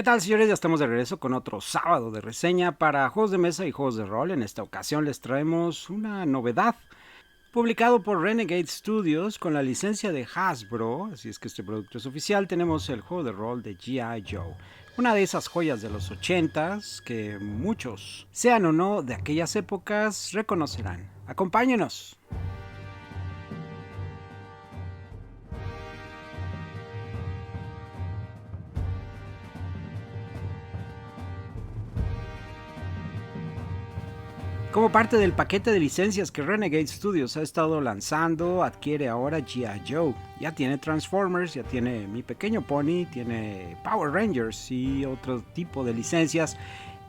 ¿Qué tal, señores? Ya estamos de regreso con otro sábado de reseña para juegos de mesa y juegos de rol. En esta ocasión les traemos una novedad. Publicado por Renegade Studios con la licencia de Hasbro, así es que este producto es oficial, tenemos el juego de rol de G.I. Joe. Una de esas joyas de los 80s que muchos, sean o no de aquellas épocas, reconocerán. Acompáñenos. Como parte del paquete de licencias que Renegade Studios ha estado lanzando, adquiere ahora G.I. Joe. Ya tiene Transformers, ya tiene Mi Pequeño Pony, tiene Power Rangers y otro tipo de licencias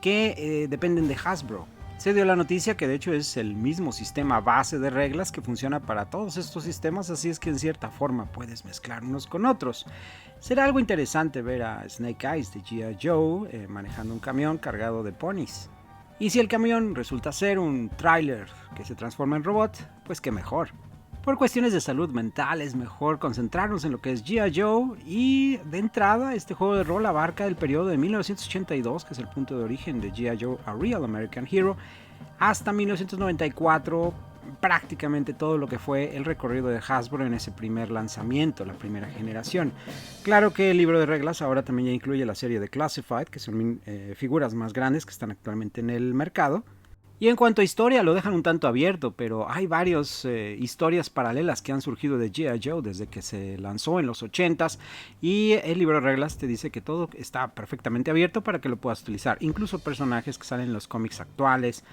que dependen de Hasbro. Se dio la noticia que de hecho es el mismo sistema base de reglas que funciona para todos estos sistemas, así es que en cierta forma puedes mezclar unos con otros. Será algo interesante ver a Snake Eyes de G.I. Joe manejando un camión cargado de ponis. Y si el camión resulta ser un tráiler que se transforma en robot, pues qué mejor. Por cuestiones de salud mental es mejor concentrarnos en lo que es G.I. Joe y de entrada este juego de rol abarca el periodo de 1982, que es el punto de origen de G.I. Joe A Real American Hero, hasta 1994, prácticamente todo lo que fue el recorrido de Hasbro en ese primer lanzamiento, la primera generación. Claro que el libro de reglas ahora también ya incluye la serie de Classified, que son figuras más grandes que están actualmente en el mercado. Y en cuanto a historia, lo dejan un tanto abierto, pero hay varias historias paralelas que han surgido de G.I. Joe desde que se lanzó en los 80s. Y el libro de reglas te dice que todo está perfectamente abierto para que lo puedas utilizar. Incluso personajes que salen en los cómics actuales,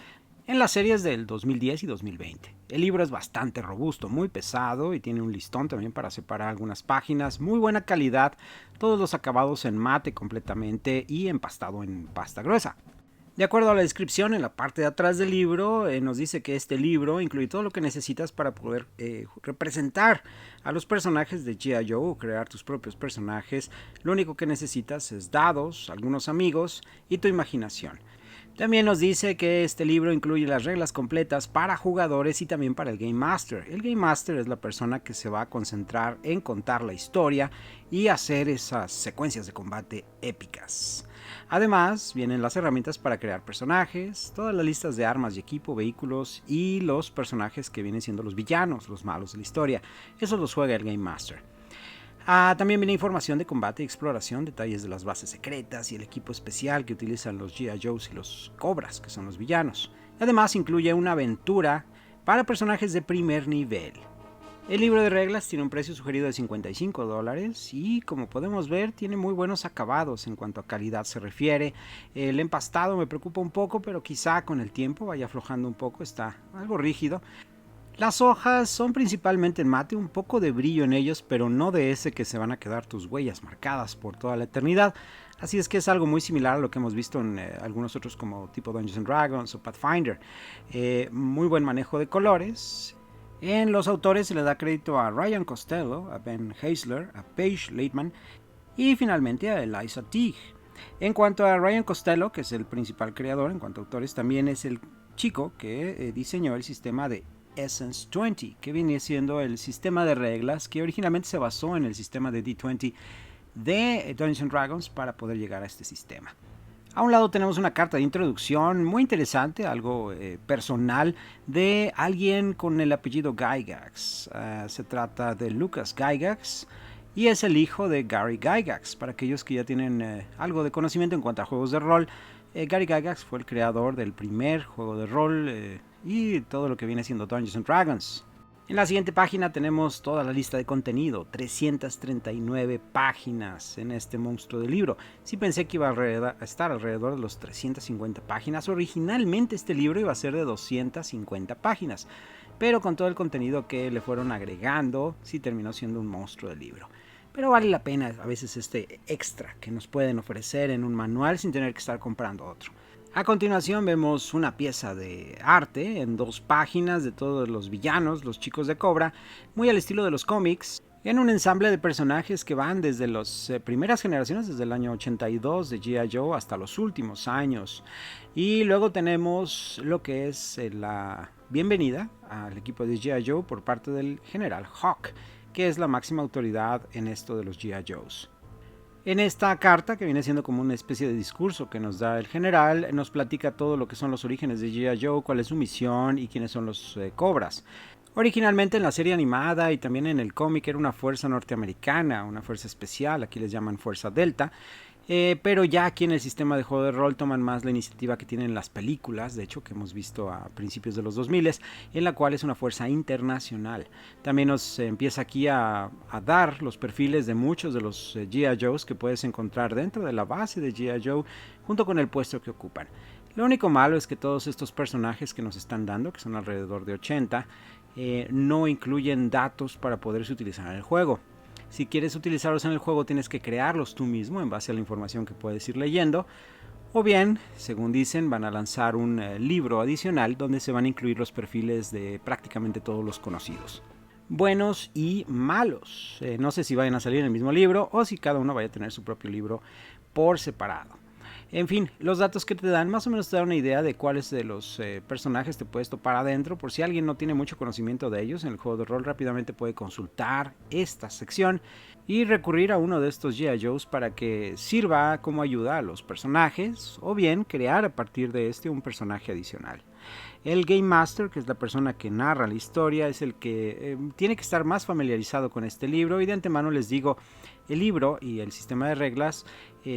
en las series del 2010 y 2020. El libro es bastante robusto, muy pesado y tiene un listón también para separar algunas páginas. Muy buena calidad, todos los acabados en mate completamente y empastado en pasta gruesa. De acuerdo a la descripción en la parte de atrás del libro, nos dice que este libro incluye todo lo que necesitas para poder representar a los personajes de G.I. Joe o crear tus propios personajes. Lo único que necesitas es dados, algunos amigos y tu imaginación. También nos dice que este libro incluye las reglas completas para jugadores y también para el Game Master. El Game Master es la persona que se va a concentrar en contar la historia y hacer esas secuencias de combate épicas. Además, vienen las herramientas para crear personajes, todas las listas de armas y equipo, vehículos y los personajes que vienen siendo los villanos, los malos de la historia. Eso los juega el Game Master. También viene información de combate y exploración, detalles de las bases secretas y el equipo especial que utilizan los G.I. Joes y los Cobras, que son los villanos. Además incluye una aventura para personajes de primer nivel. El libro de reglas tiene un precio sugerido de $55 y como podemos ver tiene muy buenos acabados en cuanto a calidad se refiere. El empastado me preocupa un poco, pero quizá con el tiempo vaya aflojando un poco, está algo rígido. Las hojas son principalmente en mate, un poco de brillo en ellos, pero no de ese que se van a quedar tus huellas marcadas por toda la eternidad. Así es que es algo muy similar a lo que hemos visto en algunos otros como tipo Dungeons and Dragons o Pathfinder. Muy buen manejo de colores. En los autores se le da crédito a Ryan Costello, a Ben Heisler, a Paige Laitman y finalmente a Eliza Teague. En cuanto a Ryan Costello, que es el principal creador en cuanto a autores, también es el chico que diseñó el sistema de Essence 20, que viene siendo el sistema de reglas que originalmente se basó en el sistema de D20 de Dungeons and Dragons para poder llegar a este sistema. A un lado tenemos una carta de introducción muy interesante, algo personal, de alguien con el apellido Gygax. Se trata de Lucas Gygax y es el hijo de Gary Gygax. Para aquellos que ya tienen algo de conocimiento en cuanto a juegos de rol, Gary Gygax fue el creador del primer juego de rol y todo lo que viene siendo Dungeons and Dragons. En la siguiente página tenemos toda la lista de contenido, 339 páginas en este monstruo de libro. Sí pensé que iba a estar alrededor de los 350 páginas. Originalmente este libro iba a ser de 250 páginas, pero con todo el contenido que le fueron agregando, sí terminó siendo un monstruo de libro. Pero vale la pena a veces este extra que nos pueden ofrecer en un manual sin tener que estar comprando otro. A continuación vemos una pieza de arte en 2 páginas de todos los villanos, los chicos de Cobra, muy al estilo de los cómics, en un ensamble de personajes que van desde las primeras generaciones, desde el año 82 de G.I. Joe hasta los últimos años. Y luego tenemos lo que es la bienvenida al equipo de G.I. Joe por parte del general Hawk, que es la máxima autoridad en esto de los G.I. Joes. En esta carta, que viene siendo como una especie de discurso que nos da el general, nos platica todo lo que son los orígenes de G.I. Joe, cuál es su misión y quiénes son los Cobras. Originalmente en la serie animada y también en el cómic era una fuerza norteamericana, una fuerza especial, aquí les llaman Fuerza Delta, pero ya aquí en el sistema de juego de rol toman más la iniciativa que tienen las películas, de hecho que hemos visto a principios de los 2000, en la cual es una fuerza internacional. También nos empieza aquí a dar los perfiles de muchos de los G.I. Joes que puedes encontrar dentro de la base de G.I. Joe junto con el puesto que ocupan. Lo único malo es que todos estos personajes que nos están dando, que son alrededor de 80, no incluyen datos para poderse utilizar en el juego. Si quieres utilizarlos en el juego tienes que crearlos tú mismo en base a la información que puedes ir leyendo. O bien, según dicen, van a lanzar un libro adicional donde se van a incluir los perfiles de prácticamente todos los conocidos. Buenos y malos. No sé si vayan a salir en el mismo libro o si cada uno vaya a tener su propio libro por separado. En fin, los datos que te dan más o menos te dan una idea de cuáles de los personajes te puedes topar adentro. Por si alguien no tiene mucho conocimiento de ellos en el juego de rol, rápidamente puede consultar esta sección y recurrir a uno de estos G.I. Joes para que sirva como ayuda a los personajes o bien crear a partir de este un personaje adicional. El Game Master, que es la persona que narra la historia, es el que tiene que estar más familiarizado con este libro y de antemano les digo, el libro y el sistema de reglas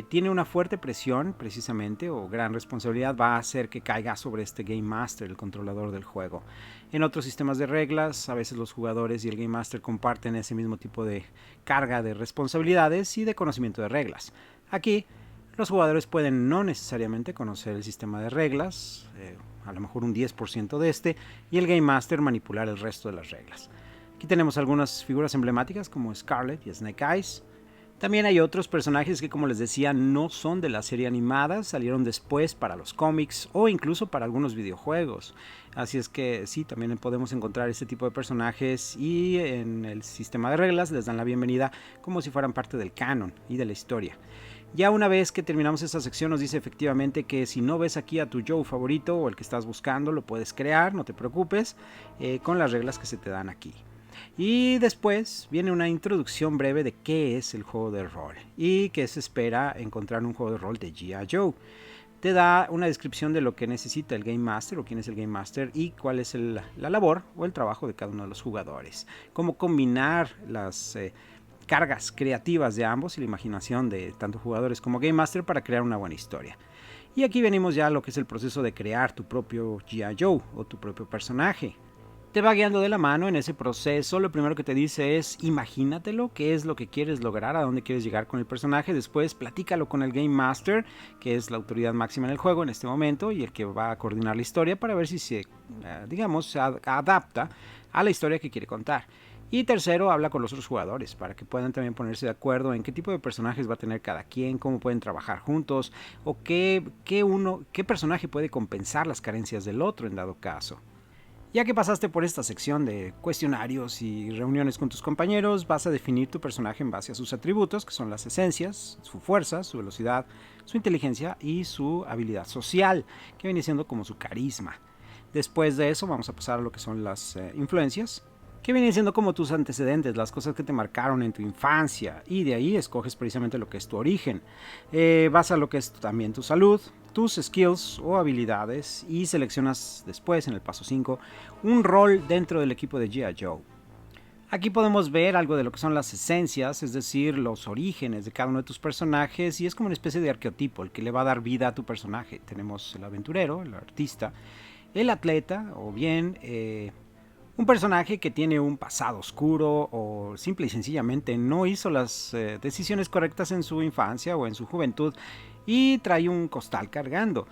tiene una fuerte presión precisamente o gran responsabilidad va a hacer que caiga sobre este Game Master, el controlador del juego. En otros sistemas de reglas a veces los jugadores y el Game Master comparten ese mismo tipo de carga de responsabilidades y de conocimiento de reglas. Aquí los jugadores pueden no necesariamente conocer el sistema de reglas, a lo mejor un 10% de este, y el Game Master manipular el resto de las reglas. Aquí tenemos algunas figuras emblemáticas como Scarlet y Snake Eyes. También hay otros personajes que, como les decía, no son de la serie animada, salieron después para los cómics o incluso para algunos videojuegos. Así es que sí, también podemos encontrar este tipo de personajes y en el sistema de reglas les dan la bienvenida como si fueran parte del canon y de la historia. Ya una vez que terminamos esta sección nos dice efectivamente que si no ves aquí a tu Joe favorito o el que estás buscando, lo puedes crear, no te preocupes, con las reglas que se te dan aquí. Y después viene una introducción breve de qué es el juego de rol y qué se espera encontrar en un juego de rol de G.I. Joe. Te da una descripción de lo que necesita el Game Master o quién es el Game Master y cuál es la labor o el trabajo de cada uno de los jugadores. Cómo combinar las cargas creativas de ambos y la imaginación de tanto jugadores como Game Master para crear una buena historia. Y aquí venimos ya a lo que es el proceso de crear tu propio G.I. Joe o tu propio personaje. Te va guiando de la mano en ese proceso. Lo primero que te dice es imagínatelo, qué es lo que quieres lograr, a dónde quieres llegar con el personaje. Después platícalo con el Game Master, que es la autoridad máxima en el juego en este momento y el que va a coordinar la historia para ver si se adapta a la historia que quiere contar. Y tercero, habla con los otros jugadores para que puedan también ponerse de acuerdo en qué tipo de personajes va a tener cada quien, cómo pueden trabajar juntos o qué personaje puede compensar las carencias del otro en dado caso. Ya que pasaste por esta sección de cuestionarios y reuniones con tus compañeros, vas a definir tu personaje en base a sus atributos, que son las esencias, su fuerza, su velocidad, su inteligencia y su habilidad social, que viene siendo como su carisma. Después de eso vamos a pasar a lo que son las influencias, que vienen siendo como tus antecedentes, las cosas que te marcaron en tu infancia, y de ahí escoges precisamente lo que es tu origen. Vas a lo que es también tu salud, tus skills o habilidades y seleccionas después en el paso 5 un rol dentro del equipo de G.I. Joe. Aquí podemos ver algo de lo que son las esencias, es decir, los orígenes de cada uno de tus personajes y es como una especie de arqueotipo, el que le va a dar vida a tu personaje. Tenemos el aventurero, el artista, el atleta o bien un personaje que tiene un pasado oscuro o simple y sencillamente no hizo las decisiones correctas en su infancia o en su juventud y trae un costal cargando.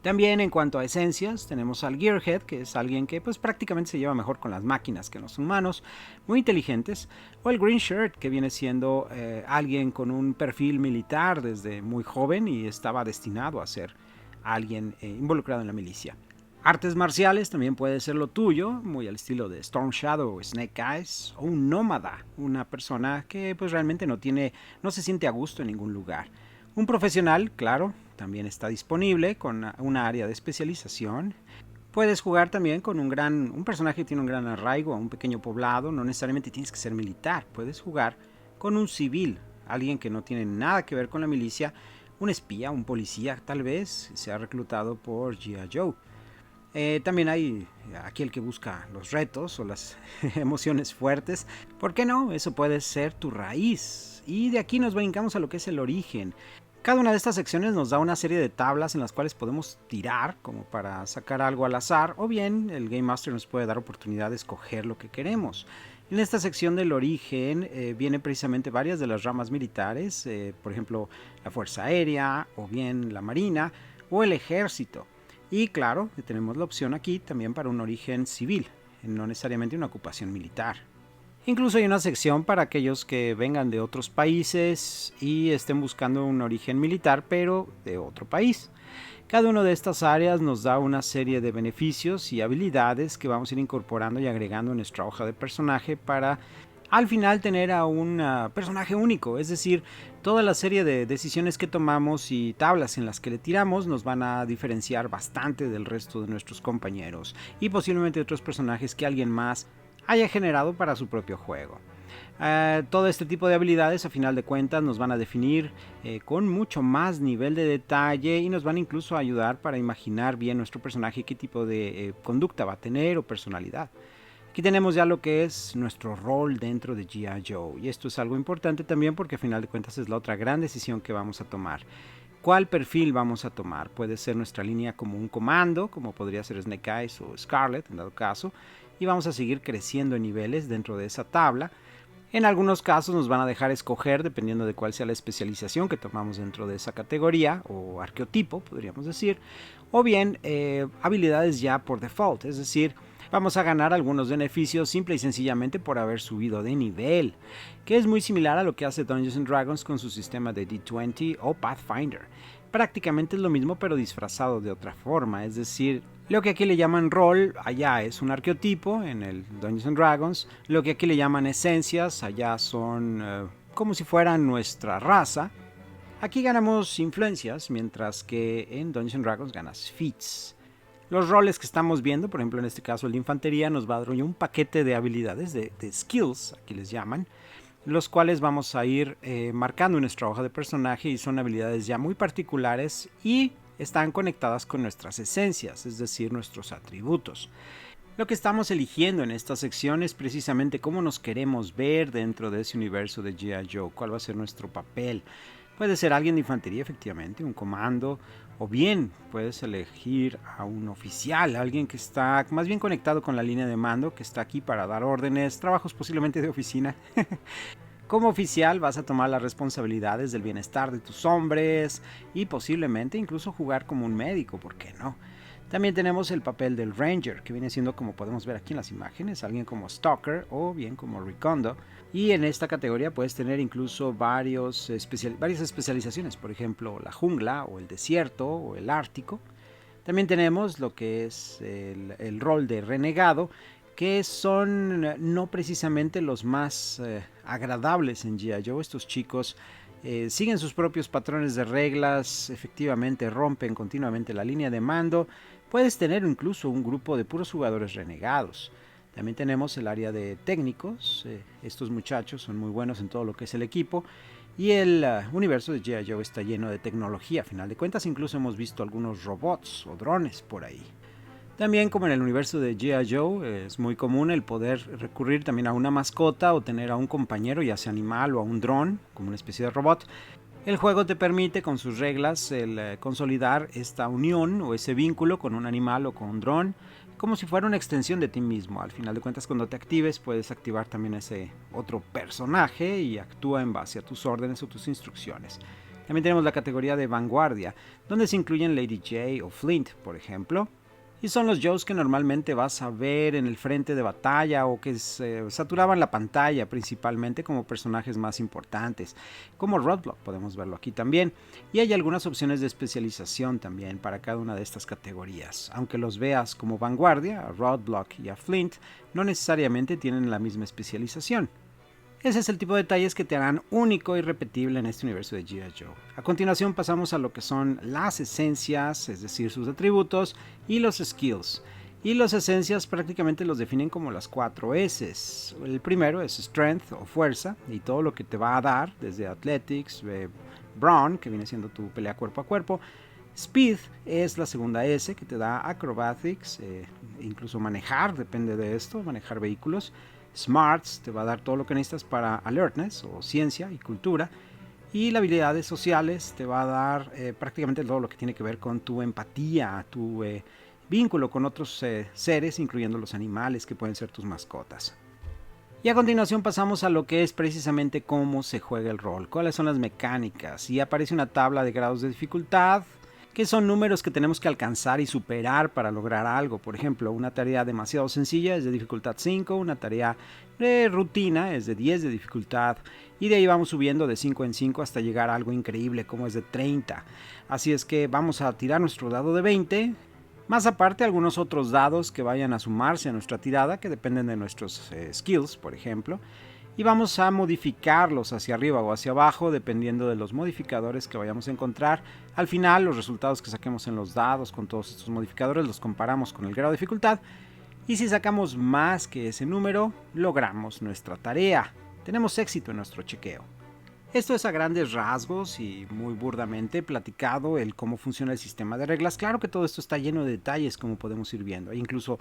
También en cuanto a esencias tenemos al Gearhead, que es alguien que pues prácticamente se lleva mejor con las máquinas que los humanos, muy inteligentes, o el Green Shirt, que viene siendo alguien con un perfil militar desde muy joven y estaba destinado a ser alguien involucrado en la milicia. Artes marciales también puede ser lo tuyo, muy al estilo de Storm Shadow o Snake Eyes, o un nómada, una persona que pues realmente no se siente a gusto en ningún lugar. Un profesional, claro, también está disponible con una área de especialización. Puedes jugar también con un personaje que tiene un gran arraigo a un pequeño poblado, no necesariamente tienes que ser militar, puedes jugar con un civil, alguien que no tiene nada que ver con la milicia, un espía, un policía tal vez, sea reclutado por G.I. Joe. También hay aquel que busca los retos o las emociones fuertes. ¿Por qué no? Eso puede ser tu raíz. Y de aquí nos brincamos a lo que es el origen. Cada una de estas secciones nos da una serie de tablas en las cuales podemos tirar como para sacar algo al azar, o bien el Game Master nos puede dar oportunidad de escoger lo que queremos. En esta sección del origen vienen precisamente varias de las ramas militares, por ejemplo la Fuerza Aérea, o bien la Marina, o el Ejército. Y claro, tenemos la opción aquí también para un origen civil, no necesariamente una ocupación militar. Incluso hay una sección para aquellos que vengan de otros países y estén buscando un origen militar, pero de otro país. Cada una de estas áreas nos da una serie de beneficios y habilidades que vamos a ir incorporando y agregando en nuestra hoja de personaje para al final tener a un personaje único. Es decir, toda la serie de decisiones que tomamos y tablas en las que le tiramos nos van a diferenciar bastante del resto de nuestros compañeros y posiblemente de otros personajes que alguien más haya generado para su propio juego. Todo este tipo de habilidades a final de cuentas nos van a definir con mucho más nivel de detalle y nos van incluso a ayudar para imaginar bien nuestro personaje, qué tipo de conducta va a tener o personalidad. Aquí tenemos ya lo que es nuestro rol dentro de G.I. Joe, y esto es algo importante también porque a final de cuentas es la otra gran decisión que vamos a tomar. ¿Cuál perfil vamos a tomar? Puede ser nuestra línea como un comando, como podría ser Snake Eyes o Scarlet en dado caso, y vamos a seguir creciendo en niveles dentro de esa tabla. En algunos casos nos van a dejar escoger dependiendo de cuál sea la especialización que tomamos dentro de esa categoría o arqueotipo, podríamos decir, o bien habilidades ya por default, es decir, vamos a ganar algunos beneficios simple y sencillamente por haber subido de nivel, que es muy similar a lo que hace Dungeons & Dragons con su sistema de D20 o Pathfinder. Prácticamente es lo mismo pero disfrazado de otra forma, es decir, lo que aquí le llaman rol, allá es un arqueotipo en el Dungeons & Dragons, lo que aquí le llaman esencias, allá son como si fueran nuestra raza. Aquí ganamos influencias, mientras que en Dungeons & Dragons ganas feats. Los roles que estamos viendo, por ejemplo en este caso el de infantería, nos va a dar un paquete de habilidades, de skills, aquí les llaman, los cuales vamos a ir marcando en nuestra hoja de personaje y son habilidades ya muy particulares y están conectadas con nuestras esencias, es decir, nuestros atributos. Lo que estamos eligiendo en esta sección es precisamente cómo nos queremos ver dentro de ese universo de G.I. Joe, cuál va a ser nuestro papel. Puede ser alguien de infantería, efectivamente, un comando, o bien puedes elegir a un oficial, alguien que está más bien conectado con la línea de mando, que está aquí para dar órdenes, trabajos posiblemente de oficina. Como oficial vas a tomar las responsabilidades del bienestar de tus hombres y posiblemente incluso jugar como un médico, ¿por qué no? También tenemos el papel del Ranger, que viene siendo, como podemos ver aquí en las imágenes, alguien como Stalker o bien como Recondo. Y en esta categoría puedes tener incluso varias especializaciones, por ejemplo la jungla o el desierto o el ártico. También tenemos lo que es el rol de renegado, que son no precisamente los más agradables en G.I. Joe. Estos chicos siguen sus propios patrones de reglas, efectivamente rompen continuamente la línea de mando. Puedes tener incluso un grupo de puros jugadores renegados. También tenemos el área de técnicos, estos muchachos son muy buenos en todo lo que es el equipo. Y el universo de G.I. Joe está lleno de tecnología, a final de cuentas incluso hemos visto algunos robots o drones por ahí. También, como en el universo de G.I. Joe, es muy común el poder recurrir también a una mascota o tener a un compañero, ya sea animal o a un dron, como una especie de robot. El juego te permite con sus reglas el consolidar esta unión o ese vínculo con un animal o con un dron, como si fuera una extensión de ti mismo. Al final de cuentas, cuando te actives, puedes activar también ese otro personaje y actúa en base a tus órdenes o tus instrucciones. También tenemos la categoría de vanguardia, donde se incluyen Lady Jaye o Flint, por ejemplo. Y son los Joes que normalmente vas a ver en el frente de batalla o que saturaban la pantalla principalmente como personajes más importantes, como Roadblock, podemos verlo aquí también. Y hay algunas opciones de especialización también para cada una de estas categorías. Aunque los veas como vanguardia, a Roadblock y a Flint no necesariamente tienen la misma especialización. Ese es el tipo de detalles que te harán único e irrepetible en este universo de G.I. Joe. A continuación pasamos a lo que son las esencias, es decir, sus atributos y los skills. Y las esencias prácticamente los definen como las 4 S. El primero es Strength o fuerza y todo lo que te va a dar, desde Athletics, Brawn, que viene siendo tu pelea cuerpo a cuerpo. Speed es la segunda S, que te da Acrobatics, incluso manejar, depende de esto, manejar vehículos. Smarts te va a dar todo lo que necesitas para Alertness o ciencia y cultura. Y las habilidades sociales te va a dar prácticamente todo lo que tiene que ver con tu empatía, tu vínculo con otros seres, incluyendo los animales que pueden ser tus mascotas. Y a continuación pasamos a lo que es precisamente cómo se juega el rol, cuáles son las mecánicas. Y aparece una tabla de grados de dificultad, que son números que tenemos que alcanzar y superar para lograr algo. Por ejemplo, una tarea demasiado sencilla es de dificultad 5, una tarea de rutina es de 10 de dificultad, y de ahí vamos subiendo de 5 en 5 hasta llegar a algo increíble como es de 30. Así es que vamos a tirar nuestro dado de 20, más aparte algunos otros dados que vayan a sumarse a nuestra tirada, que dependen de nuestros skills, por ejemplo. Y vamos a modificarlos hacia arriba o hacia abajo dependiendo de los modificadores que vayamos a encontrar. Al final, los resultados que saquemos en los dados con todos estos modificadores los comparamos con el grado de dificultad, y si sacamos más que ese número, logramos nuestra tarea. Tenemos éxito en nuestro chequeo. Esto es a grandes rasgos y muy burdamente platicado el cómo funciona el sistema de reglas. Claro que todo esto está lleno de detalles, como podemos ir viendo. Hay incluso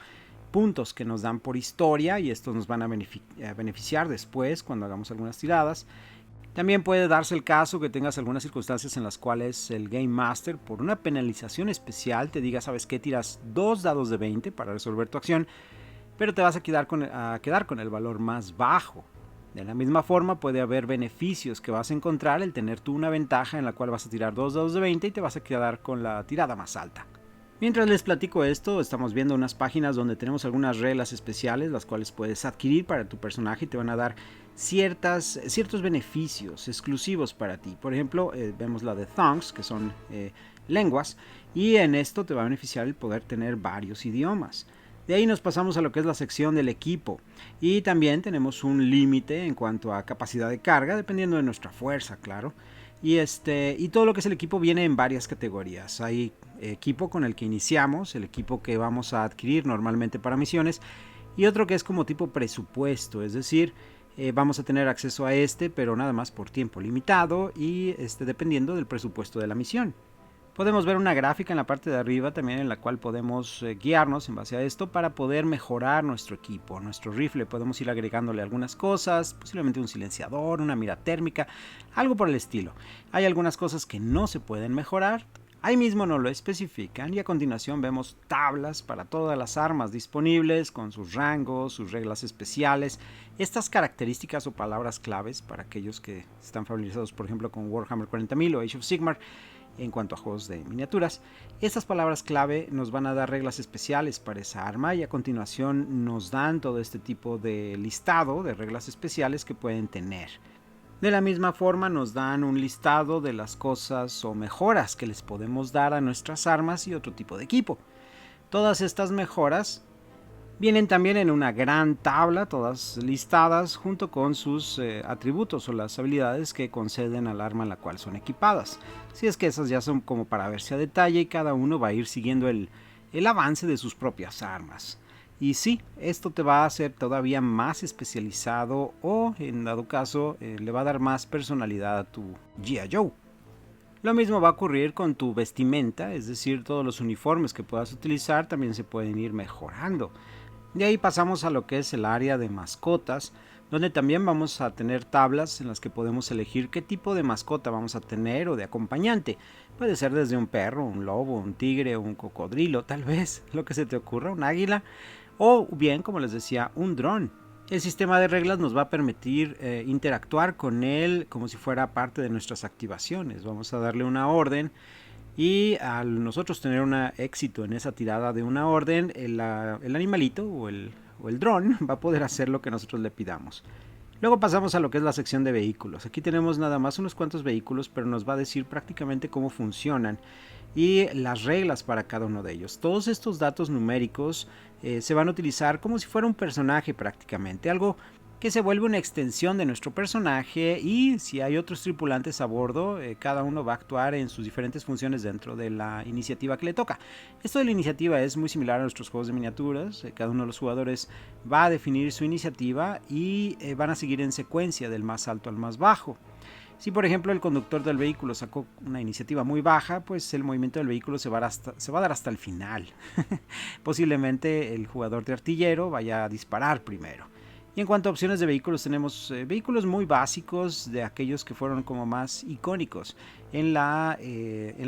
puntos que nos dan por historia, y estos nos van a beneficiar después cuando hagamos algunas tiradas. También puede darse el caso que tengas algunas circunstancias en las cuales el Game Master, por una penalización especial, te diga, ¿sabes qué? Tiras 2 dados de 20 para resolver tu acción, pero te vas a quedar con el valor más bajo. De la misma forma, puede haber beneficios que vas a encontrar el tener tú una ventaja en la cual vas a tirar 2 dados de 20 y te vas a quedar con la tirada más alta. Mientras les platico esto, estamos viendo unas páginas donde tenemos algunas reglas especiales, las cuales puedes adquirir para tu personaje y te van a dar ciertos beneficios exclusivos para ti. Por ejemplo, vemos la de Tongues, que son lenguas, y en esto te va a beneficiar el poder tener varios idiomas. De ahí nos pasamos a lo que es la sección del equipo, y también tenemos un límite en cuanto a capacidad de carga, dependiendo de nuestra fuerza, claro. Y todo lo que es el equipo viene en varias categorías. Hay equipo con el que iniciamos, el equipo que vamos a adquirir normalmente para misiones, y otro que es como tipo presupuesto, es decir, vamos a tener acceso a pero nada más por tiempo limitado y dependiendo del presupuesto de la misión. Podemos ver una gráfica en la parte de arriba también en la cual podemos guiarnos en base a esto para poder mejorar nuestro equipo. Nuestro rifle podemos ir agregándole algunas cosas, posiblemente un silenciador, una mira térmica, algo por el estilo. Hay algunas cosas que no se pueden mejorar, ahí mismo nos lo especifican, y a continuación vemos tablas para todas las armas disponibles con sus rangos, sus reglas especiales, estas características o palabras claves para aquellos que están familiarizados por ejemplo con Warhammer 40.000 o Age of Sigmar. En cuanto a juegos de miniaturas, estas palabras clave nos van a dar reglas especiales para esa arma, y a continuación nos dan todo este tipo de listado de reglas especiales que pueden tener. De la misma forma nos dan un listado de las cosas o mejoras que les podemos dar a nuestras armas y otro tipo de equipo. Todas estas mejoras vienen también en una gran tabla, todas listadas junto con sus atributos o las habilidades que conceden al arma en la cual son equipadas. Si es que esas ya son como para verse a detalle, y cada uno va a ir siguiendo el avance de sus propias armas. Y sí, esto te va a hacer todavía más especializado, o en dado caso le va a dar más personalidad a tu G.I. Joe. Lo mismo va a ocurrir con tu vestimenta, es decir, todos los uniformes que puedas utilizar también se pueden ir mejorando. De ahí pasamos a lo que es el área de mascotas, donde también vamos a tener tablas en las que podemos elegir qué tipo de mascota vamos a tener o de acompañante. Puede ser desde un perro, un lobo, un tigre, un cocodrilo, tal vez, lo que se te ocurra, un águila, o bien, como les decía, un dron. El sistema de reglas nos va a permitir interactuar con él como si fuera parte de nuestras activaciones. Vamos a darle una orden, y al nosotros tener un éxito en esa tirada de una orden, el animalito o el dron va a poder hacer lo que nosotros le pidamos. Luego pasamos a lo que es la sección de vehículos. Aquí tenemos nada más unos cuantos vehículos, pero nos va a decir prácticamente cómo funcionan y las reglas para cada uno de ellos. Todos estos datos numéricos se van a utilizar como si fuera un personaje prácticamente, algo que se vuelve una extensión de nuestro personaje, y si hay otros tripulantes a bordo, cada uno va a actuar en sus diferentes funciones dentro de la iniciativa que le toca. Esto de la iniciativa es muy similar a nuestros juegos de miniaturas. Cada uno de los jugadores va a definir su iniciativa y van a seguir en secuencia del más alto al más bajo. Si por ejemplo el conductor del vehículo sacó una iniciativa muy baja, pues el movimiento del vehículo se va a dar hasta el final. Posiblemente el jugador de artillero vaya a disparar primero. Y en cuanto a opciones de vehículos, tenemos vehículos muy básicos, de aquellos que fueron como más icónicos en la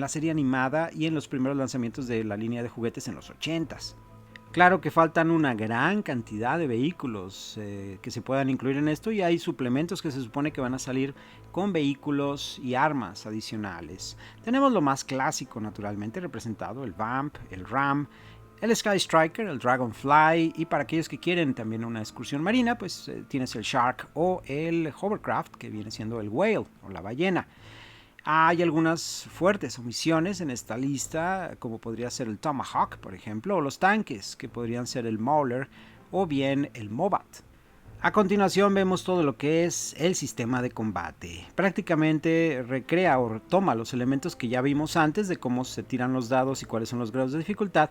serie animada y en los primeros lanzamientos de la línea de juguetes en los 80s. Claro que faltan una gran cantidad de vehículos que se puedan incluir en esto, y hay suplementos que se supone que van a salir con vehículos y armas adicionales. Tenemos lo más clásico, naturalmente representado, el Vamp, el Ram, el Sky Striker, el Dragonfly, y para aquellos que quieren también una excursión marina, pues tienes el Shark o el Hovercraft, que viene siendo el Whale o la ballena. Hay algunas fuertes omisiones en esta lista, como podría ser el Tomahawk, por ejemplo, o los tanques, que podrían ser el Mauler o bien el Mobat. A continuación vemos todo lo que es el sistema de combate. Prácticamente recrea o toma los elementos que ya vimos antes de cómo se tiran los dados y cuáles son los grados de dificultad,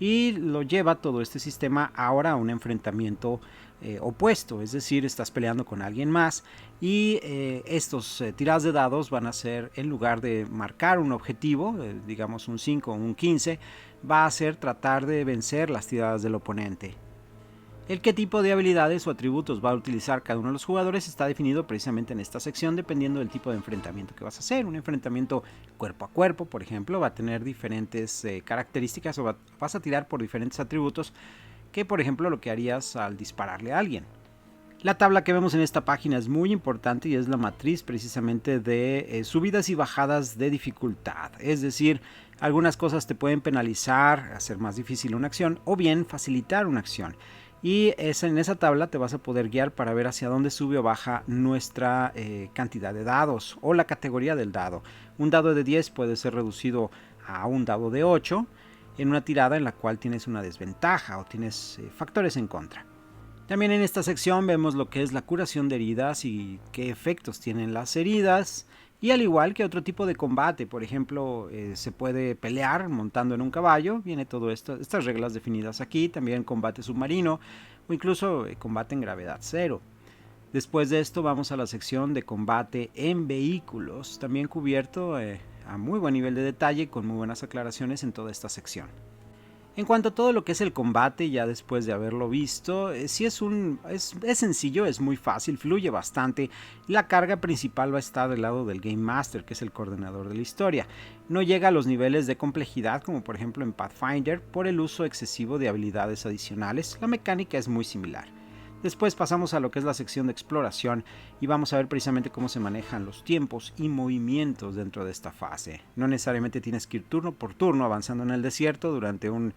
y lo lleva todo este sistema ahora a un enfrentamiento opuesto, es decir, estás peleando con alguien más, y estos tiradas de dados van a ser, en lugar de marcar un objetivo, digamos un 5 o un 15, va a ser tratar de vencer las tiradas del oponente. El qué tipo de habilidades o atributos va a utilizar cada uno de los jugadores está definido precisamente en esta sección, dependiendo del tipo de enfrentamiento que vas a hacer. Un enfrentamiento cuerpo a cuerpo, por ejemplo, va a tener diferentes características, o vas a tirar por diferentes atributos que, por ejemplo, lo que harías al dispararle a alguien. La tabla que vemos en esta página es muy importante y es la matriz precisamente de subidas y bajadas de dificultad. Es decir, algunas cosas te pueden penalizar, hacer más difícil una acción, o bien facilitar una acción. Y en esa tabla te vas a poder guiar para ver hacia dónde sube o baja nuestra cantidad de dados o la categoría del dado. Un dado de 10 puede ser reducido a un dado de 8 en una tirada en la cual tienes una desventaja o tienes factores en contra. También en esta sección vemos lo que es la curación de heridas y qué efectos tienen las heridas. Y al igual que otro tipo de combate, por ejemplo, se puede pelear montando en un caballo, viene todo esto, estas reglas definidas aquí, también combate submarino o incluso combate en gravedad cero. Después de esto vamos a la sección de combate en vehículos, también cubierto a muy buen nivel de detalle, con muy buenas aclaraciones en toda esta sección. En cuanto a todo lo que es el combate, ya después de haberlo visto, sí es sencillo, es muy fácil, fluye bastante. La carga principal va a estar del lado del Game Master, que es el coordinador de la historia. No llega a los niveles de complejidad como por ejemplo en Pathfinder por el uso excesivo de habilidades adicionales. La mecánica es muy similar. Después pasamos a lo que es la sección de exploración y vamos a ver precisamente cómo se manejan los tiempos y movimientos dentro de esta fase. No necesariamente tienes que ir turno por turno avanzando en el desierto durante un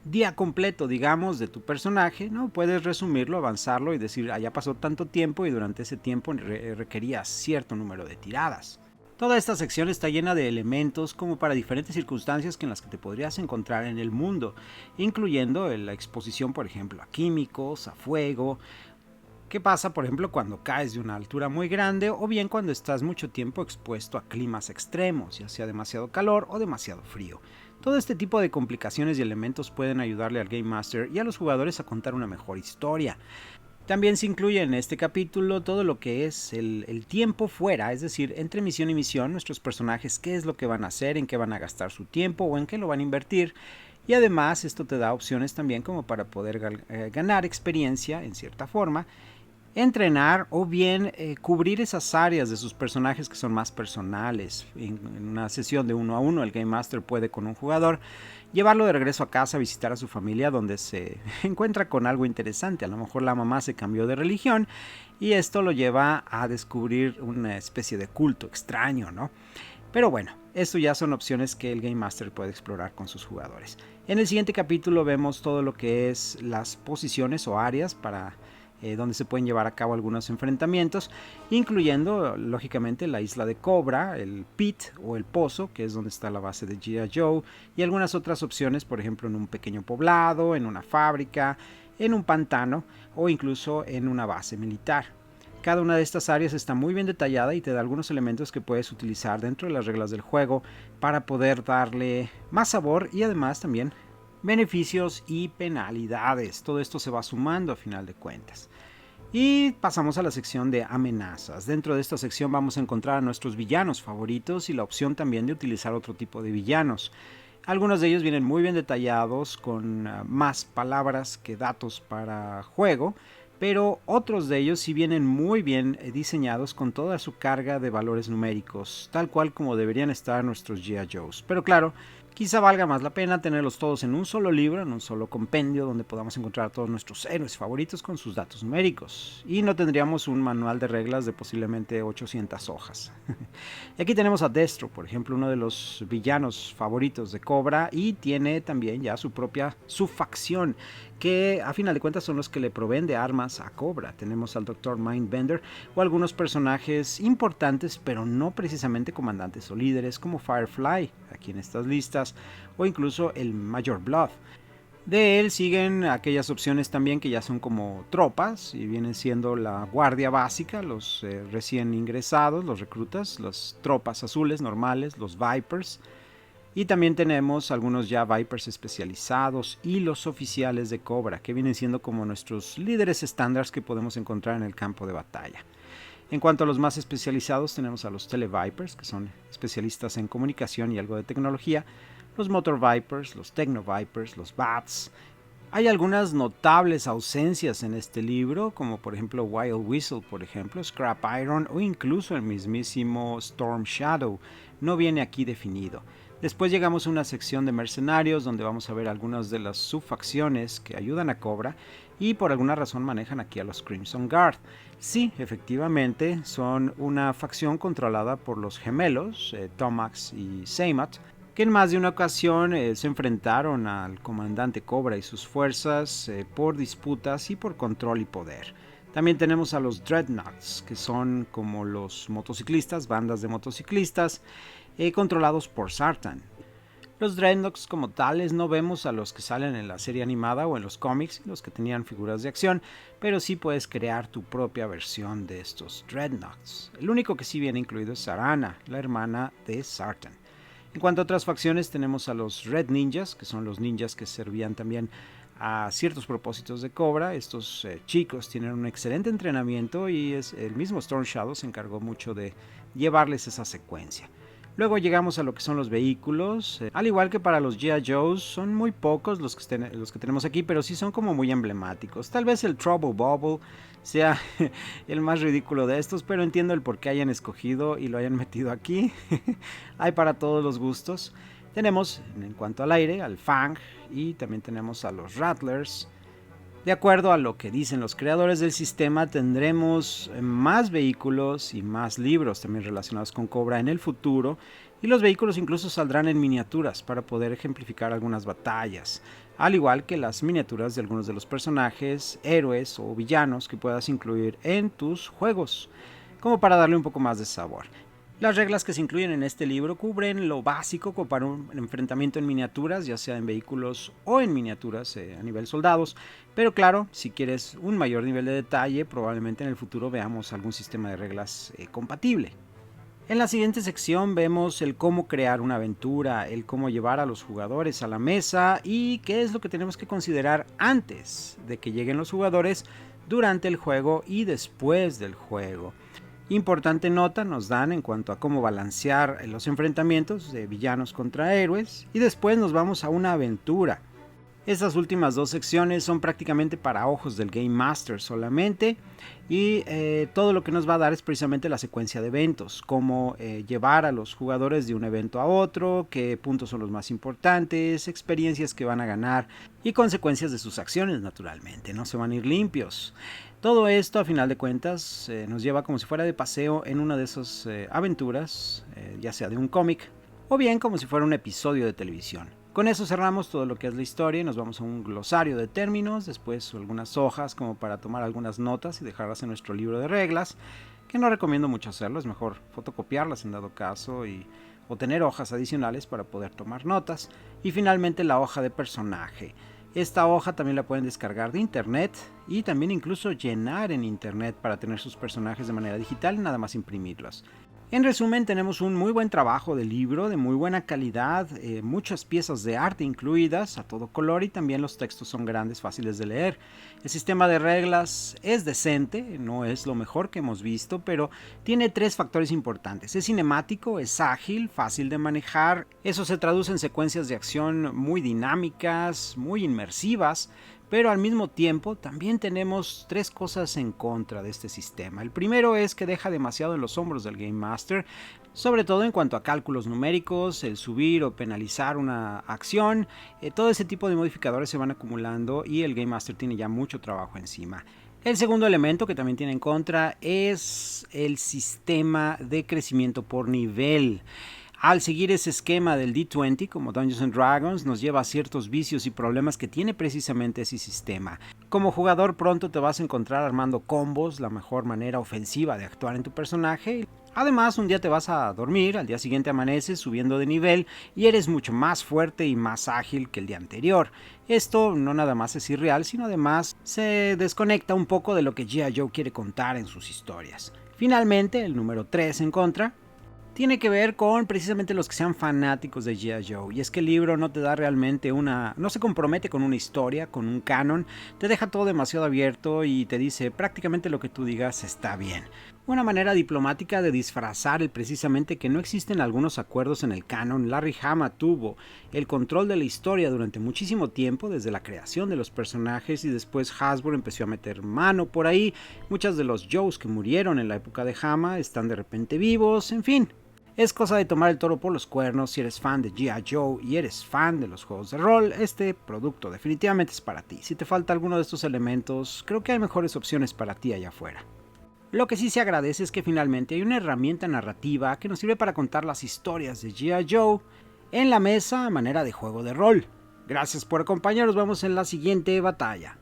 día completo, digamos, de tu personaje, ¿no? Puedes resumirlo, avanzarlo y decir, ya pasó tanto tiempo y durante ese tiempo requerías cierto número de tiradas. Toda esta sección está llena de elementos como para diferentes circunstancias en las que te podrías encontrar en el mundo, incluyendo la exposición, por ejemplo, a químicos, a fuego. ¿Qué pasa, por ejemplo, cuando caes de una altura muy grande o bien cuando estás mucho tiempo expuesto a climas extremos, ya sea demasiado calor o demasiado frío? Todo este tipo de complicaciones y elementos pueden ayudarle al Game Master y a los jugadores a contar una mejor historia. También se incluye en este capítulo todo lo que es el tiempo fuera, es decir, entre misión y misión, nuestros personajes qué es lo que van a hacer, en qué van a gastar su tiempo o en qué lo van a invertir. Y además esto te da opciones también como para poder ganar experiencia en cierta forma, entrenar o bien cubrir esas áreas de sus personajes que son más personales. En una sesión de 1 a 1 el Game Master puede con un jugador llevarlo de regreso a casa a visitar a su familia donde se encuentra con algo interesante. A lo mejor la mamá se cambió de religión y esto lo lleva a descubrir una especie de culto extraño, ¿no? Pero bueno, esto ya son opciones que el Game Master puede explorar con sus jugadores. En el siguiente capítulo vemos todo lo que es las posiciones o áreas para donde se pueden llevar a cabo algunos enfrentamientos, incluyendo lógicamente la isla de Cobra, el pit o el pozo, que es donde está la base de G.I. Joe, y algunas otras opciones, por ejemplo en un pequeño poblado, en una fábrica, en un pantano o incluso en una base militar. Cada una de estas áreas está muy bien detallada y te da algunos elementos que puedes utilizar dentro de las reglas del juego para poder darle más sabor y además también beneficios y penalidades. Todo esto se va sumando a final de cuentas. Y pasamos a la sección de amenazas. Dentro de esta sección vamos a encontrar a nuestros villanos favoritos y la opción también de utilizar otro tipo de villanos. Algunos de ellos vienen muy bien detallados con más palabras que datos para juego, pero otros de ellos sí vienen muy bien diseñados con toda su carga de valores numéricos, tal cual como deberían estar nuestros G.I. Joes. Pero claro, quizá valga más la pena tenerlos todos en un solo libro, en un solo compendio donde podamos encontrar a todos nuestros héroes favoritos con sus datos numéricos. Y no tendríamos un manual de reglas de posiblemente 800 hojas. Y aquí tenemos a Destro, por ejemplo, uno de los villanos favoritos de Cobra, y tiene también ya su propia subfacción, que a final de cuentas son los que le proveen de armas a Cobra. Tenemos al Dr. Mindbender o algunos personajes importantes, pero no precisamente comandantes o líderes, como Firefly, aquí en estas listas, o incluso el Major Blood. De él siguen aquellas opciones también que ya son como tropas y vienen siendo la guardia básica, los recién ingresados, los reclutas, las tropas azules normales, los Vipers. Y también tenemos algunos ya Vipers especializados y los oficiales de Cobra, que vienen siendo como nuestros líderes estándares que podemos encontrar en el campo de batalla. En cuanto a los más especializados, tenemos a los Televipers, que son especialistas en comunicación y algo de tecnología, los Motor Vipers, los Techno Vipers, los Bats. Hay algunas notables ausencias en este libro, como por ejemplo Wild Whistle, por ejemplo, Scrap Iron o incluso el mismísimo Storm Shadow. No viene aquí definido. Después llegamos a una sección de mercenarios donde vamos a ver algunas de las subfacciones que ayudan a Cobra y por alguna razón manejan aquí a los Crimson Guard. Sí, efectivamente, son una facción controlada por los gemelos, Tomax y Saymat, que en más de una ocasión se enfrentaron al comandante Cobra y sus fuerzas por disputas y por control y poder. También tenemos a los Dreadnoughts, que son como los motociclistas, bandas de motociclistas, controlados por Zartan. Los Dreadnoughts como tales no vemos a los que salen en la serie animada o en los cómics, los que tenían figuras de acción, pero sí puedes crear tu propia versión de estos Dreadnoughts. El único que sí viene incluido es Sarana, la hermana de Zartan. En cuanto a otras facciones, tenemos a los Red Ninjas, que son los ninjas que servían también a ciertos propósitos de Cobra. Estos chicos tienen un excelente entrenamiento y el mismo Storm Shadow se encargó mucho de llevarles esa secuencia. Luego llegamos a lo que son los vehículos. Al igual que para los G.I. Joes, son muy pocos los que tenemos aquí, pero sí son como muy emblemáticos. Tal vez el Trouble Bubble sea el más ridículo de estos, pero entiendo el por qué hayan escogido y lo hayan metido aquí. Hay para todos los gustos. Tenemos, en cuanto al aire, al Fang, y también tenemos a los Rattlers. De acuerdo a lo que dicen los creadores del sistema, tendremos más vehículos y más libros también relacionados con Cobra en el futuro, y los vehículos incluso saldrán en miniaturas para poder ejemplificar algunas batallas, al igual que las miniaturas de algunos de los personajes, héroes o villanos que puedas incluir en tus juegos, como para darle un poco más de sabor. Las reglas que se incluyen en este libro cubren lo básico para un enfrentamiento en miniaturas, ya sea en vehículos o en miniaturas a nivel soldados, pero claro, si quieres un mayor nivel de detalle, probablemente en el futuro veamos algún sistema de reglas compatible. En la siguiente sección vemos el cómo crear una aventura, el cómo llevar a los jugadores a la mesa y qué es lo que tenemos que considerar antes de que lleguen los jugadores, durante el juego y después del juego. Importante nota nos dan en cuanto a cómo balancear los enfrentamientos de villanos contra héroes, y después nos vamos a una aventura. Estas últimas dos secciones son prácticamente para ojos del Game Master solamente, y todo lo que nos va a dar es precisamente la secuencia de eventos, cómo llevar a los jugadores de un evento a otro, qué puntos son los más importantes, experiencias que van a ganar y consecuencias de sus acciones. Naturalmente no se van a ir limpios. Todo esto a final de cuentas nos lleva como si fuera de paseo en una de esas aventuras, ya sea de un cómic o bien como si fuera un episodio de televisión. Con eso cerramos todo lo que es la historia y nos vamos a un glosario de términos, después algunas hojas como para tomar algunas notas y dejarlas en nuestro libro de reglas, que no recomiendo mucho hacerlo, es mejor fotocopiarlas en dado caso o tener hojas adicionales para poder tomar notas, y finalmente la hoja de personaje, Esta hoja también la pueden descargar de internet y también incluso llenar en internet para tener sus personajes de manera digital, nada más imprimirlos. En resumen, tenemos un muy buen trabajo de libro, de muy buena calidad, muchas piezas de arte incluidas a todo color y también los textos son grandes, fáciles de leer. El sistema de reglas es decente, no es lo mejor que hemos visto, pero tiene 3 factores importantes. Es cinemático, es ágil, fácil de manejar, eso se traduce en secuencias de acción muy dinámicas, muy inmersivas. Pero al mismo tiempo también tenemos 3 cosas en contra de este sistema. El primero es que deja demasiado en los hombros del Game Master, sobre todo en cuanto a cálculos numéricos, el subir o penalizar una acción, todo ese tipo de modificadores se van acumulando y el Game Master tiene ya mucho trabajo encima. El segundo elemento que también tiene en contra es el sistema de crecimiento por nivel. Al seguir ese esquema del D20 como Dungeons & Dragons nos lleva a ciertos vicios y problemas que tiene precisamente ese sistema. Como jugador pronto te vas a encontrar armando combos, la mejor manera ofensiva de actuar en tu personaje. Además, un día te vas a dormir, al día siguiente amaneces subiendo de nivel y eres mucho más fuerte y más ágil que el día anterior. Esto no nada más es irreal, sino además se desconecta un poco de lo que G.I. Joe quiere contar en sus historias. Finalmente, el número 3 en contra tiene que ver con precisamente los que sean fanáticos de G.I. Joe. Y es que el libro no te da realmente no se compromete con una historia, con un canon, te deja todo demasiado abierto y te dice prácticamente lo que tú digas está bien. Una manera diplomática de disfrazar precisamente que no existen algunos acuerdos en el canon. Larry Hama tuvo el control de la historia durante muchísimo tiempo, desde la creación de los personajes, y después Hasbro empezó a meter mano por ahí. Muchos de los Joes que murieron en la época de Hama están de repente vivos, en fin. Es cosa de tomar el toro por los cuernos. Si eres fan de G.I. Joe y eres fan de los juegos de rol, este producto definitivamente es para ti. Si te falta alguno de estos elementos, creo que hay mejores opciones para ti allá afuera. Lo que sí se agradece es que finalmente hay una herramienta narrativa que nos sirve para contar las historias de G.I. Joe en la mesa a manera de juego de rol. Gracias por acompañarnos, vamos en la siguiente batalla.